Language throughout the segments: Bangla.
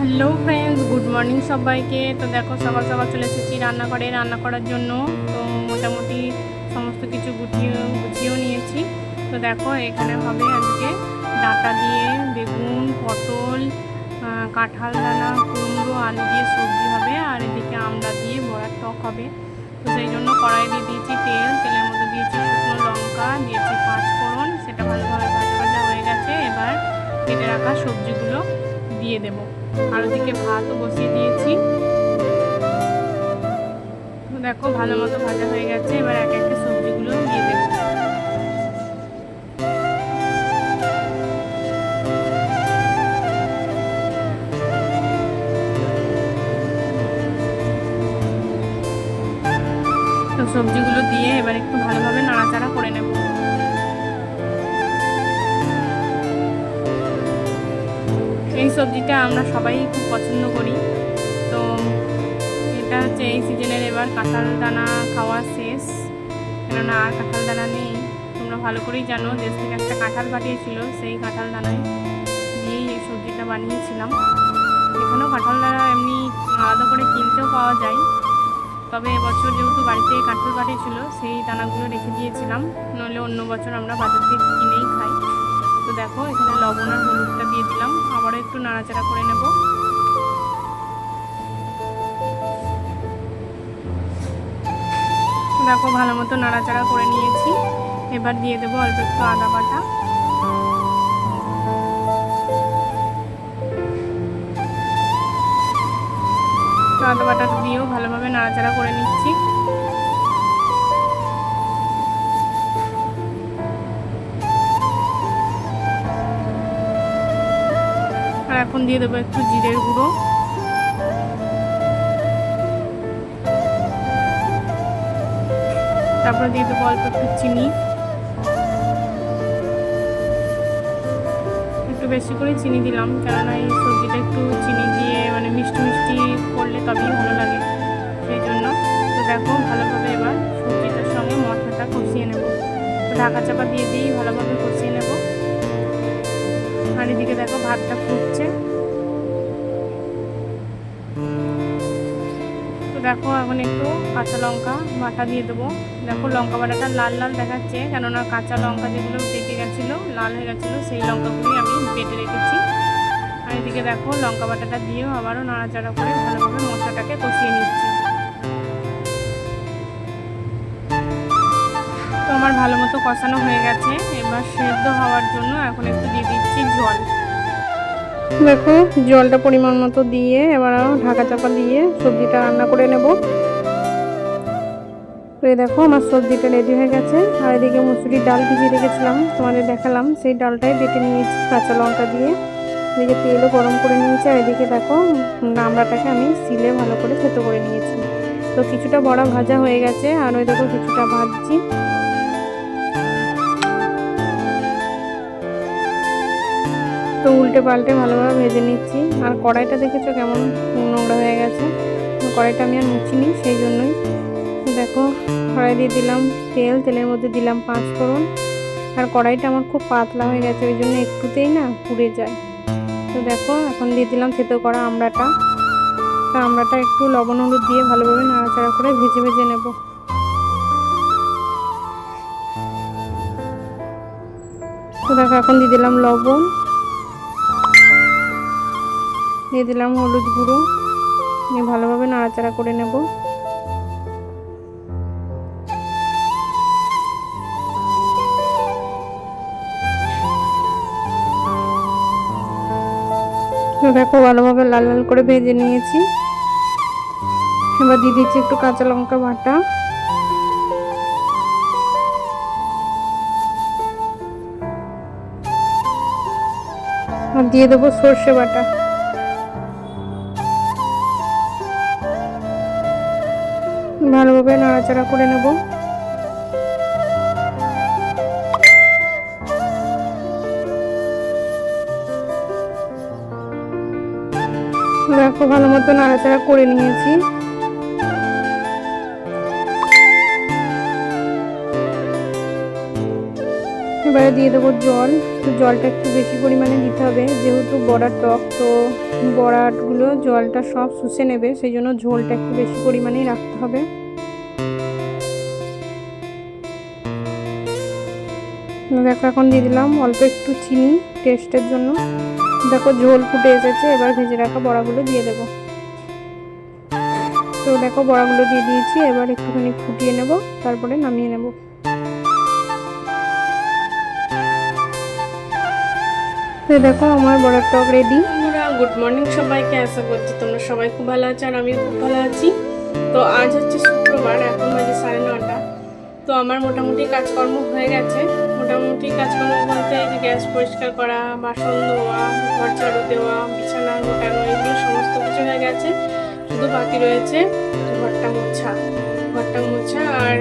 হ্যালো ফ্রেন্ডস, গুড মর্নিং সবাইকে। তো দেখো সকাল সকাল চলে এসেছি রান্নাঘরে রান্না করার জন্য। তো মোটামুটি সমস্ত কিছু গুছিয়েও নিয়েছি। তো দেখো এখানে হবে আজকে ডাঁটা দিয়ে বেগুন, পটল, কাঁঠাল দানা, কুমড়ো, আলু দিয়ে সবজি হবে, আর এদিকে আমড়া দিয়ে বড়ার টক হবে। তো সেই জন্য কড়াই দিয়ে দিয়েছি তেলের মধ্যে দিয়েছি শুকনো লঙ্কা, দিয়েছি 5 ফোড়ন। সেটা ভালোভাবে ভাজা ভাজা হয়ে গেছে। এবার কেটে রাখা সবজিগুলো দিয়ে দেবো। আর ওদিকে ভাতও বসিয়ে দিয়েছি। দেখো ভালো মতো ভাজা হয়ে গেছে। এবার এক একটা সবজিগুলো দিয়ে দেবো। তো সবজিগুলো দিয়ে এবার একটু ভালোভাবে নাড়াচাড়া করে নেব। এই সবজিটা আমরা সবাই খুব পছন্দ করি। তো এটা হচ্ছে এই সিজনের এবার কাঁঠাল দানা খাওয়া শেষ, কেননা আর কাঁঠাল দানা নেই। তোমরা ভালো করেই জানো, দেশ থেকে একটা কাঁঠাল পাঠিয়েছিল, সেই কাঁঠাল দানায় দিয়েই এই সবজিটা বানিয়েছিলাম। এখানেও কাঁঠাল দানা এমনি আলাদা করে কিনতেও পাওয়া যায়, তবে এবছর যেহেতু বাড়িতে কাঁঠাল পাঠিয়েছিল সেই দানাগুলো রেখে দিয়েছিলাম, নইলে অন্য বছর আমরা বাজার থেকে কিনেই খাই। তো দেখো এখানে লবণ আর হলুদটা দিয়ে দিলাম, আবারও একটু নাড়াচাড়া করে নেব। দেখো ভালো মতো নাড়াচাড়া করে নিয়েছি। এবার দিয়ে দেবো অল্প একটু আদা বাটা। আদা বাটাটা দিয়েও ভালোভাবে নাড়াচাড়া করে নিচ্ছি। আর এখন দিয়ে দেবো একটু জিরের গুঁড়ো। তারপর দিয়ে দেবো অল্প একটু চিনি, একটু বেশি করে চিনি দিলাম, কেননা এই সবজিটা একটু চিনি দিয়ে মানে মিষ্টি মিষ্টি করলে তবেই ভালো লাগে, সেই জন্য। তো দেখো ভালোভাবে এবার সবজিটার সঙ্গে মশলাটা কষিয়ে নেব। তো ঢাকা চাপা দিয়ে দিয়েই ভালোভাবে কষিয়ে নেব। আর এদিকে দেখো ভাতটা ফুটছে। তো দেখো এখন একটু কাঁচা লঙ্কা বাটা দিয়ে দেবো। দেখো লঙ্কা বাটাটা লাল লাল দেখাচ্ছে, কেননা কাঁচা লঙ্কা যেগুলো পেকে গেছিলো, লাল হয়ে গেছিলো, সেই লঙ্কাগুলোই আমি বেটে রেখেছি। আর এদিকে দেখো লঙ্কা বাটাটা দিয়েও আবারও নাড়াচাড়া করে ভালোভাবে মশলাটাকে কষিয়ে নিচ্ছি। তো আমার ভালো মতো কষানো হয়ে গেছে। এবার সেদ্ধ হওয়ার জন্য এখন একটু দিয়ে দিচ্ছি জল। দেখো জলটা পরিমাণ মতো দিয়ে এবার ঢাকা চাপা দিয়ে সবজিটা রান্না করে নেব। তো এই দেখো আমার সবজিটা রেডি হয়ে গেছে। আর এদিকে মুসুরির ডাল ভিজিয়ে রেখেছিলাম, তোমাদের দেখালাম, সেই ডালটাই বেটে নিয়েছি কাঁচা লঙ্কা দিয়ে। এদিকে তেলও গরম করে নিয়েছি। আর এদিকে দেখো আমড়াটাকে আমি সিলে ভালো করে থেতো করে নিয়েছি। তো কিছুটা বড়া ভাজা হয়ে গেছে, আর ওই দেখো কিছুটা ভাজছি। তো উল্টে পাল্টে ভালোভাবে ভেজে নিচ্ছি। আর কড়াইটা দেখেছো কেমন নোংরা হয়ে গেছে, কড়াইটা আমি আর মুছিনি, সেই জন্যই। দেখো কড়াই দিয়ে দিলাম তেলের মধ্যে দিলাম 5 ফোড়ন। আর কড়াইটা আমার খুব পাতলা হয়ে গেছে, ওই জন্য একটুতেই না পুড়ে যায়। তো দেখো এখন দিয়ে দিলাম থেতো করা আমড়াটা। তো আমড়াটা একটু লবণ হলুদ দিয়ে ভালোভাবে নাড়াচাড়া করে ভেজে ভেজে নেব। তো দেখো এখন দিয়ে দিলাম লবণ, দিয়ে দিলাম হলুদ গুঁড়ো, নিয়ে ভালোভাবে নাড়াচাড়া করে নেব। তো দেখো ভালোভাবে লাল লাল করে ভেজে নিয়েছি। এবার দিয়ে দিচ্ছি একটু কাঁচা লঙ্কা বাটা, আর দিয়ে দেবো সর্ষে বাটা। ভালোভাবে নাড়াচাড়া করে নেব। দেখো ভালো মতো নাড়াচাড়া করে নিয়েছি। এবারে দিয়ে দেবো জল। তো জলটা একটু বেশি পরিমাণে দিতে হবে, যেহেতু বড়ার টক, তো বড়াগুলো জলটা সব শুষে নেবে, সেই জন্য ঝোলটা একটু বেশি পরিমাণেই রাখতে হবে। দেখো এখন দিয়ে দিলাম অল্প একটু চিনি টেস্টের জন্য। দেখো ঝোল ফুটে এসেছে, এবার ভেজে রাখা বড়াগুলো দিয়ে দেবো। তো দেখো বড়াগুলো দিয়ে দিয়েছি, এবার একটুখানি ফুটিয়ে নেব, তারপরে নামিয়ে নেব। তো দেখো আমার বড়ার টক রেডি। বন্ধুরা গুড মর্নিং সবাইকে, আশা করছি তোমরা সবাই খুব ভালো আছো আর আমিও খুব ভালো আছি। তো আজ হচ্ছে শুক্রবার, এখন বাজে 9:30। তো আমার মোটামুটি কাজকর্ম হয়ে গেছে। মোটামুটি কাজকর্ম বলতে এই যে গ্যাস পরিষ্কার করা, বাসন ধোয়া, ঘর ঝাড়ু দেওয়া, বিছানা গোটানো, এগুলো সমস্ত কিছু হয়ে গেছে। শুধু বাকি রয়েছে ঘরটা মোছা আর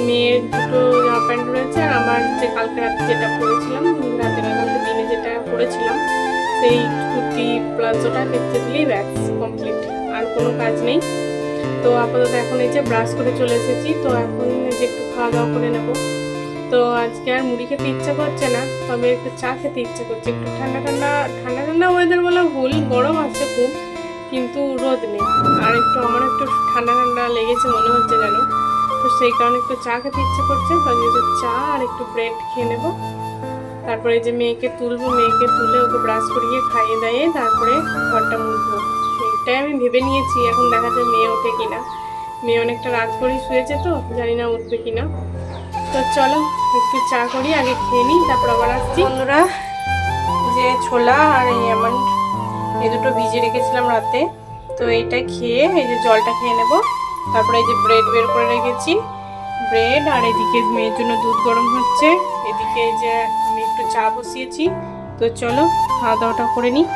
মেয়ের দুটো জামা প্যান্ট রয়েছে, আর আমার যে কালকে রাতে যেটা পরেছিলাম, কালকে দিনে যেটা পরেছিলাম, সেই কুর্তি প্লাজোটা দেখতে দিলেই ব্যাস কমপ্লিট, আর কোনো কাজ নেই। তো আপাতত এখন এই যে ব্রাশ করে চলে এসেছি, তো এখন এই যে একটু খাওয়া দাওয়া করে নেব। তো আজকে আর মুড়ি খেতে ইচ্ছা করছে না, তবে একটু চা খেতে ইচ্ছা করছে। একটু ঠান্ডা ঠান্ডা ওয়েদার বলা ভুল, গরম আছে খুব, কিন্তু রোদ নেই। আর আমার একটু ঠান্ডা লেগেছে মনে হচ্ছে যেন, তো সেই কারণে একটু চা খেতে ইচ্ছে করছে। তো চা আর একটু ব্রেড খেয়ে নেবো। তারপরে এই যে মেয়েকে তুলে ওকে ব্রাশ করিয়ে খাইয়ে দাইয়ে তারপরে ঘরটা মুছবো। এটাই আমি ভেবে নিয়েছি, এখন দেখা যায় মেয়ে ওঠে কিনা। মেয়ে অনেকটা রাত করেই শুয়েছে, তো জানি না উঠবে কিনা। তো চলো একটু চা করি, আগে খেয়ে নিই, তারপর আবার আসছি। বন্ধুরা যে ছোলা আর এই আমন্ড, এই দুটো ভিজিয়ে রেখেছিলাম রাতে, তো এইটা খেয়ে এই যে জলটা খেয়ে নেব। তারপরে এই যে ব্রেড বের করে রেখেছি, ব্রেড, আর এদিকে মেয়ের জন্য দুধ গরম হচ্ছে, এদিকে এই যে আমি একটু চা বসিয়েছি। তো চলো খাওয়া দাওয়াটা করে নিই।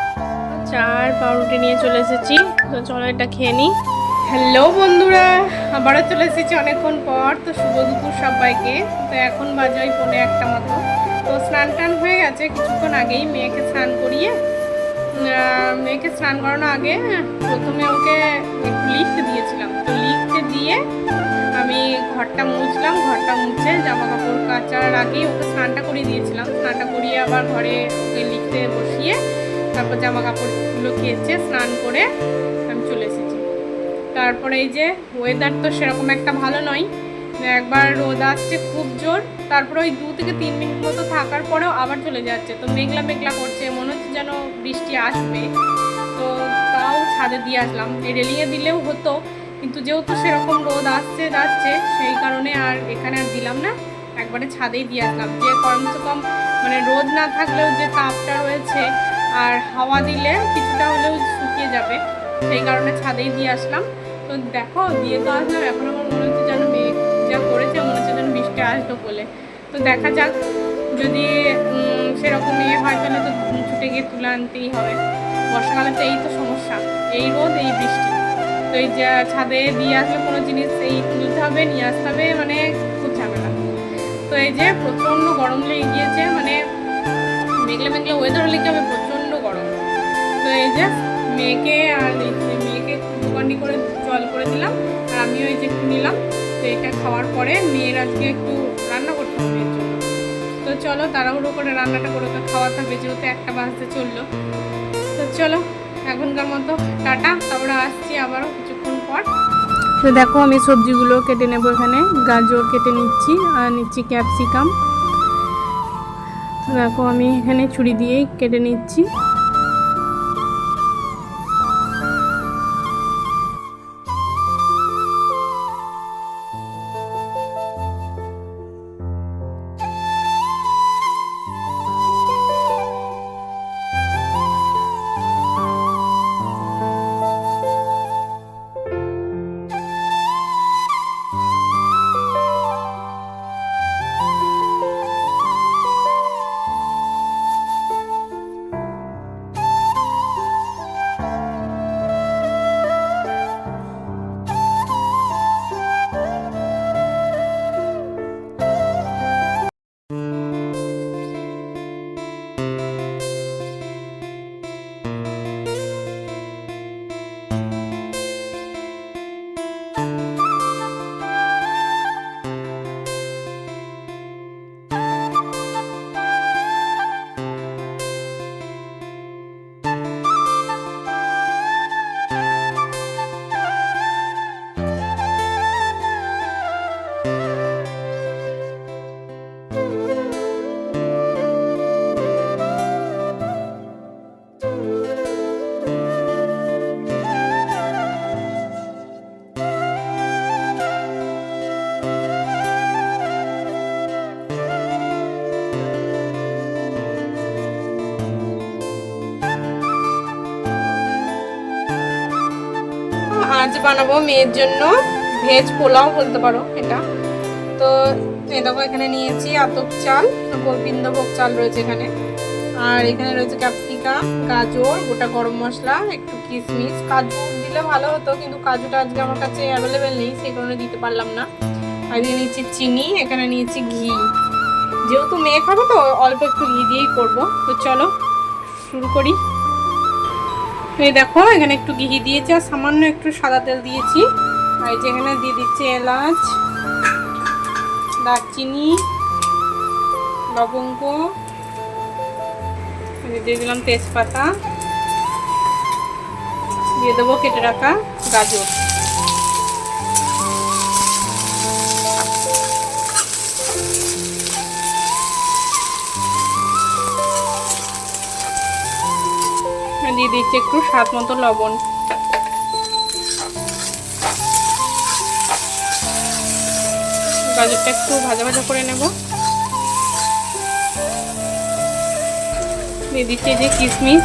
চা আর পাউরুটি নিয়ে চলে এসেছি, তো চলো এটা খেয়ে নিই। হ্যালো বন্ধুরা, আবারও চলে এসেছি অনেকক্ষণ পর। তো শুভ দুপুর সবাইকে। তো এখন বাজে ওই 1:45 মতো। তো স্নান টান হয়ে গেছে কিছুক্ষণ আগেই। মেয়েকে স্নান করানোর আগে প্রথমে ওকে একটু লিফট দিয়েছিলাম। তো লিফটে দিয়ে আমি ঘরটা মুছলাম। ঘরটা মুছে জামা কাপড় কাচার আগেই ওকে স্নানটা করিয়ে দিয়েছিলাম। স্নানটা করিয়ে আবার ঘরে ওকে লিখতে বসিয়ে তারপর জামা কাপড়গুলো কেচে স্নান করে আমি চলে এসেছি। তারপরে এই যে ওয়েদার তো সেরকম একটা ভালো নয়, একবার রোদ আসছে খুব জোর, তারপরে ওই 2 থেকে 3 মিনিট মতো থাকার পরেও আবার চলে যাচ্ছে। তো মেঘলা করছে, মনে হচ্ছে যেন বৃষ্টি আসবে। তো তাও ছাদে দিয়ে আসলাম। এই রেলিংয়ে দিলেও হতো, কিন্তু যেহেতু সেরকম রোদ যাচ্ছে, সেই কারণে আর এখানে আর দিলাম না, একবারে ছাদেই দিয়ে আসলাম। যে কমসে কম মানে রোদ না থাকলেও যে তাপটা রয়েছে, আর হাওয়া দিলে কিছুটা হলেও শুকিয়ে যাবে, সেই কারণে ছাদেই দিয়ে আসলাম। তো দেখো দিয়ে তো আসলাম, এখন আমার মনে হচ্ছে যেন মেঘ যা করেছে, মনে হচ্ছে যেন বৃষ্টি আসলো বলে। তো দেখা যাক, যদি সেরকম হয় তাহলে তো ছুটে গিয়ে তুলে আনতেই হবে। বর্ষাকালে তো এই তো সমস্যা, এই রোদ এই বৃষ্টি। তো এই যে ছাদে দিয়ে আসলে কোনো জিনিস এই তুলতে হবে, নিয়ে আসতে হবে, মানে খুব ঝামেলা। তো এই যে প্রচণ্ড গরম লেগে গিয়েছে, মানে মেঘলা ওয়েদার হলে কি হবে, প্রচণ্ড গরম। তো এই যে মেয়েকে একটু দোকানি করে জল করে দিলাম, আর আমিও এই যে একটু নিলাম। তো এটা খাওয়ার পরে মেয়ের আজকে একটু রান্না করতে হবে মেয়ের জন্য। তো চলো তাড়াহুড়ো করে রান্নাটা করে ওকে খাওয়াতে হবে, যেহেতু 1টা বাজতে চললো। তো চলো এখনকার মতো টাটা, তারপরে আসছি আবারও কিছুক্ষণ পর। তো দেখো আমি সবজিগুলো কেটে নেব। এখানে গাজর কেটে নিচ্ছি, আর নিচ্ছি ক্যাপসিকাম। তো দেখো আমি এখানে ছুরি দিয়েই কেটে নিচ্ছি। আজ বানাবো মেয়ের জন্য ভেজ পোলাও বলতে পারো এটা। তো এই দেখো এখানে নিয়েছি আতপ চাল, গোবিন্দভোগ চাল রয়েছে এখানে, আর এখানে রয়েছে ক্যাপসিকাম, গাজর, গোটা গরম মশলা, একটু কিশমিশ। কাজু দিলে ভালো হতো কিন্তু কাজুটা আজকে আমার কাছে অ্যাভেলেবেল নেই, সেই কারণে দিতে পারলাম না। আর এদিকে নিয়েছি চিনি, এখানে নিয়েছি ঘি। যেহেতু মেয়ে খাবো তো অল্প একটু ঘি দিয়েই করবো। তো চলো শুরু করি। এই দেখো এখানে একটু ঘি দিয়েছি আর সামান্য একটু সাদা তেল দিয়েছি। আর যেখানে দিয়ে দিচ্ছি এলাচ, দারচিনি, লবঙ্গ, দিয়ে দিলাম তেজপাতা, দিয়ে দেবো কেটে রাখা গাজর। দিয়ে দিচ্ছি একটু স্বাদ মতো লবণ। গাজরটা একটু ভাজা ভাজা করে নেব। দিয়ে দিচ্ছি যে কিশমিশ,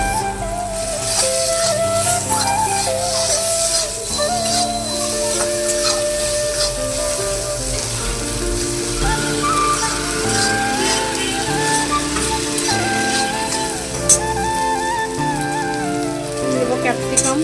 দেবো ক্যাপসিকাম,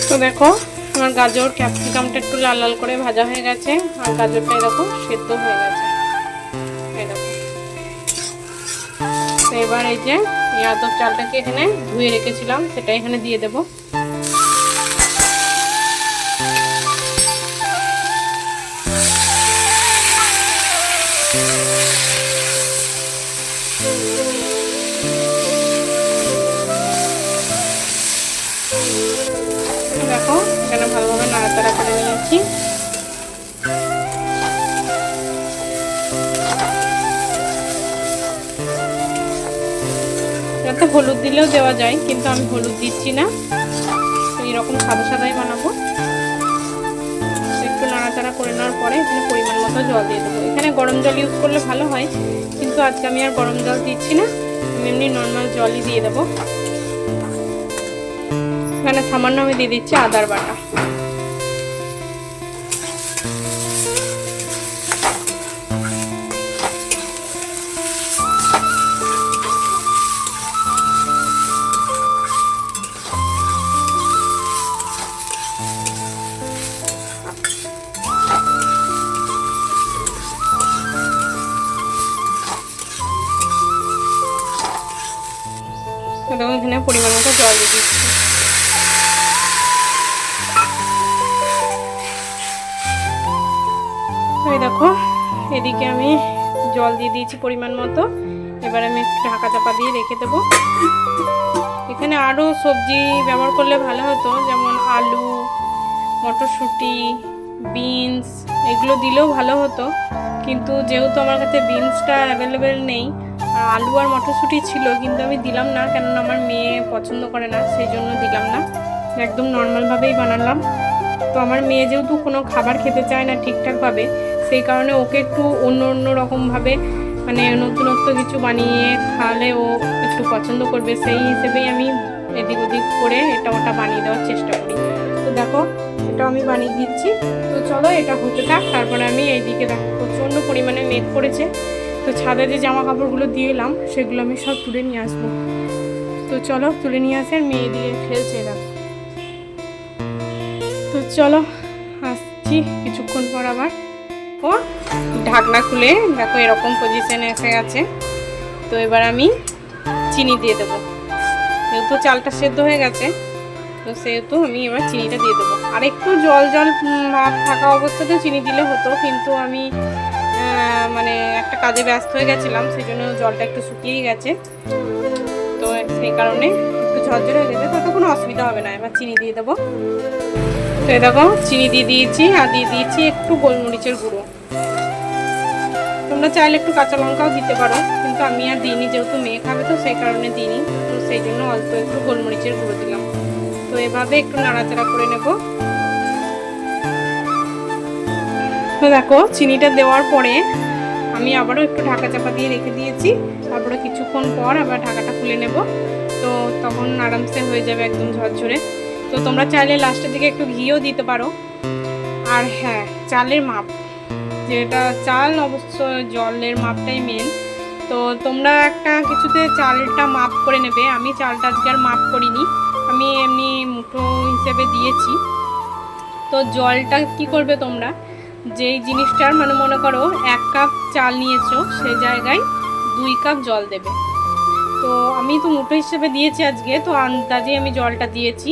তো দেখো আমার গাজর ক্যাপসিকামটা একটু লাল লাল করে ভাজা হয়ে গেছে আর গাজরটা এরকম সেদ্ধ হয়ে গেছে এরকম। তো এবার এই যে এই আতপ চালটাকে এখানে ধুয়ে রেখেছিলাম সেটা এখানে দিয়ে দেব। দেখো এখানে ভালোভাবে নাড়াচাড়া করে নিয়েছি। এটাতে হলুদ দিলেও দেওয়া যায় কিন্তু আমি হলুদ দিচ্ছি না, এইরকম সাদা সাদাই বানাবো। একটু নাড়াচাড়া করে নেওয়ার পরে এখানে পরিমাণ মতো জল দিয়ে দেবো। এখানে গরম জল ইউজ করলে ভালো হয় কিন্তু আজকে আমি আর গরম জল দিচ্ছি না, আমি এমনি নর্মাল জলই দিয়ে দেবো। এখানে সামান্য আমি দিয়ে দিচ্ছি আদার বাটা। এখানে পরিমাণ মতো জল দিয়ে দিচ্ছি। এই দেখো এদিকে আমি জল দিয়ে দিয়েছি পরিমাণ মতো। এবার আমি একটু ঢাকা চাপা দিয়ে রেখে দেবো। এখানে আরও সবজি ব্যবহার করলে ভালো হতো, যেমন আলু, মটরশুঁটি, বিনস এগুলো দিলেও ভালো হতো কিন্তু যেহেতু আমার কাছে বিনসটা অ্যাভেলেবেল নেই, আলু আর মটরশুঁটি ছিল কিন্তু আমি দিলাম না, কেননা আমার মেয়ে পছন্দ করে না, সেই জন্য দিলাম না। একদম নর্মালভাবেই বানালাম। তো আমার মেয়ে যেহেতু কোনো খাবার খেতে চায় না ঠিকঠাকভাবে, সেই কারণে ওকে একটু অন্য রকমভাবে মানে নতুনত্ব কিছু বানিয়ে খাওয়ালে ও একটু পছন্দ করবে, সেই হিসেবেই আমি এদিক ওদিক করে এটা ওটা বানিয়ে দেওয়ার চেষ্টা করি। তো দেখো এটা আমি বানিয়ে দিচ্ছি। তো চলো এটা হতে থাক, তারপরে আমি এইদিকে দেখো প্রচণ্ড পরিমাণে মেঘ পড়েছে, তো ছাদে যে জামা কাপড়গুলো দিয়ে এলাম সেগুলো আমি সব তুলে নিয়ে আসবো। তো চলো তুলে নিয়ে আসে, আর মেয়ে দিয়ে খেলছে দেখো। তো চলো আসছি কিছুক্ষণ পর আবার। ও ঢাকনা খুলে দেখো এরকম পজিশনে এসে গেছে। তো এবার আমি চিনি দিয়ে দেবো, যেহেতু চালটা সেদ্ধ হয়ে গেছে তো সেহেতু আমি এবার চিনিটা দিয়ে দেবো। আর একটু জল জল ভাব থাকা অবস্থাতেও চিনি দিলে হতো কিন্তু আমি মানে একটা কাজে ব্যস্ত হয়ে গেছিলাম, সেই জন্য জলটা একটু শুকিয়ে গেছে, তো সেই কারণে একটু ঝরঝরে হয়ে গেছে, তো কোনো অসুবিধা হবে না। এবার চিনি দিয়ে দেবো। তো এই দেখো চিনি দিয়ে দিয়েছি আর দিয়ে দিয়েছি একটু গোলমরিচের গুঁড়ো। তোমরা চাইলে একটু কাঁচা লঙ্কাও দিতে পারো কিন্তু আমি আর দিইনি, যেহেতু মেয়ে খাবে তো সেই কারণে দিইনি, তো সেই জন্য অল্প একটু গোলমরিচের গুঁড়ো দিলাম। তো এভাবে একটু নাড়াচাড়া করে নেব। তো দেখো চিনিটা দেওয়ার পরে আমি আবারও একটু ঢাকা চাপা দিয়ে রেখে দিয়েছি। তারপরে কিছুক্ষণ পর আবার ঢাকাটা খুলে নেব, তো তখন আরামসে হয়ে যাবে একদম ঝরঝরে। তো তোমরা চাইলে লাস্টের দিকে একটু ঘিও দিতে পারো। আর হ্যাঁ, চালের মাপ, যেটা চাল অবশ্য জলের মাপটাই মেন। তো তোমরা একটা কিছুতে চালটা মাপ করে নেবে। আমি চালটা আজকে আর মাপ করিনি, আমি এমনি মুঠো হিসেবে দিয়েছি। তো জলটা কি করবে তোমরা, যেই জিনিসটার মানে মনে করো 1 কাপ চাল নিয়েছো, সেই জায়গায় 2 কাপ জল দেবে। তো আমি তো মুঠো হিসেবে দিয়েছি আজকে, তো আন্দাজে আমি জলটা দিয়েছি।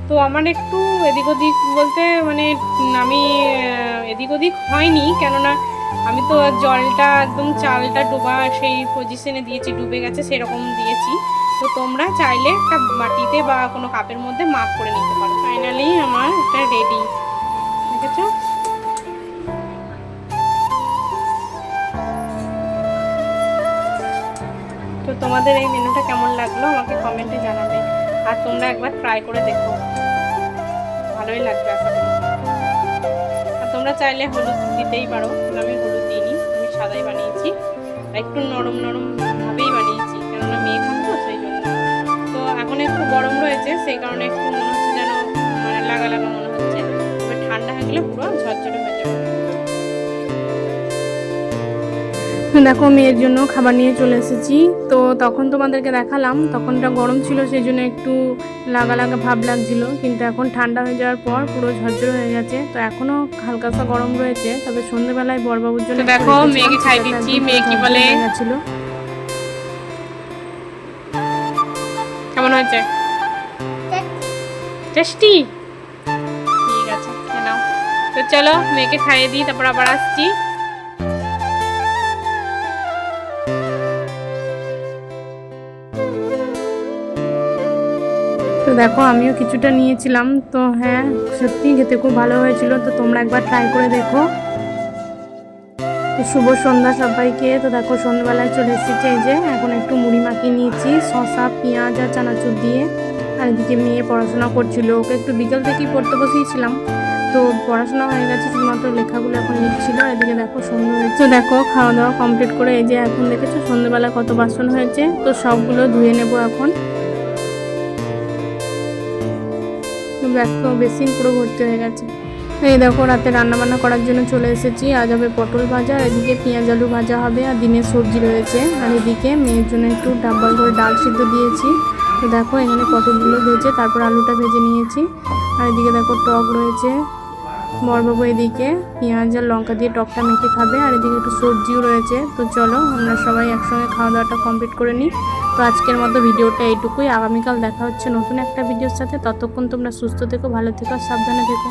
তো আমার একটু এদিক ওদিক বলতে মানে আমি এদিক ওদিক হয়নি, কেননা আমি তো জলটা একদম চালটা ডোবা সেই পজিশনে দিয়েছি, ডুবে গেছে সেরকম দিয়েছি। তো তোমরা চাইলে একটা বাটিতে বা কোনো কাপের মধ্যে মাপ করে নিতে পারো। ফাইনালি আমার এটা রেডি, দেখেছো? তো তোমাদের এই মেনুটা কেমন লাগলো আমাকে কমেন্টে জানাবে, আর তোমরা একবার ট্রাই করে দেখো, ভালোই লাগবে আশা করি। আর তোমরা চাইলে হলুদ দিতেই পারো, আমি হলুদ দিইনি, আমি সাদাই বানিয়েছি, একটু নরম নরম ভাবেই বানিয়েছি, কেননা মেয়ে খাবো তো সেই জন্য। তো এখন একটু গরম রয়েছে, সেই কারণে একটু মনে হচ্ছে যেন মানে লাগা লাগা মনে হচ্ছে, তবে ঠান্ডা হয়ে গেলে পুরো ঝরঝরে হয়ে যাবে। দেখো মেয়ের জন্য খাবার নিয়ে চলে এসেছি। তো তখন তোমাদেরকে দেখালাম, তখনটা গরম ছিল সেই জন্য একটু লাগা লাগা ভাব লাগছিল, কিন্তু এখন ঠান্ডা হয়ে যাওয়ার পর পুরো ঝরঝরে হয়ে গেছে। তো এখনো হালকা গরম রয়েছে, তবে সন্ধ্যেবেলায় বড়বাবুর জন্য দেখো মেয়েকে খাই দিচ্ছি। মেয়ে কি বলে গেছিল, কেমন হয়েছে? টেস্টি, ঠিক আছে নাও। তো চলো মেয়েকে খাইয়ে দিই, তারপর আবার আসছি। তো দেখো আমিও কিছুটা নিয়েছিলাম, তো হ্যাঁ সত্যিই খেতে খুব ভালো হয়েছিল। তো তোমরা একবার ট্রাই করে দেখো। তো শুভ সন্ধ্যা সবাইকে। তো দেখো সন্ধ্যাবেলায় চলে এসেছে, এই যে এখন একটু মুড়ি মাখিয়ে নিয়েছি শসা পেঁয়াজ আর চানাচুর দিয়ে। আর এদিকে মেয়ে পড়াশোনা করছিল, ওকে একটু বিকেল থেকেই পড়তে বসিয়েছিলাম, তো পড়াশোনা হয়ে গেছে, শুধুমাত্র লেখাগুলো এখন লিখছিল। এদিকে দেখো সন্ধ্যা হয়েছে, দেখো খাওয়া দাওয়া কমপ্লিট করে এই যে এখন দেখেছো সন্ধ্যাবেলা কত বাসন হয়েছে, তো সবগুলো ধুয়ে নেবো এখন। ব্যস্ত বেসিন পুরো ভর্তি হয়ে গেছে। এই দেখো রাতে রান্নাবান্না করার জন্য চলে এসেছি। আজ হবে পটল ভাজা, আর এদিকে পেঁয়াজ আলু ভাজা হবে, আর দিনের সবজি রয়েছে। আর এদিকে মেয়ের জন্য একটু ডাব্বা করে ডাল সিদ্ধ দিয়েছি। তো দেখো এখানে পটলগুলো ভেজে তারপর আলুটা ভেজে নিয়েছি। আর এদিকে দেখো টক রয়েছে, বড়বাবু এদিকে পেঁয়াজ আর লঙ্কা দিয়ে টকটা মেখে খাবে, আর এদিকে একটু সবজিও রয়েছে। তো চলো আমরা সবাই একসঙ্গে খাওয়া দাওয়াটা কমপ্লিট করে নিই। তো আজকের মতো ভিডিওটা এইটুকুই, আগামীকাল দেখা হচ্ছে নতুন একটা ভিডিওর সাথে। ততক্ষণ তোমরা সুস্থ থেকো, ভালো থেকো, সাবধানে থেকো।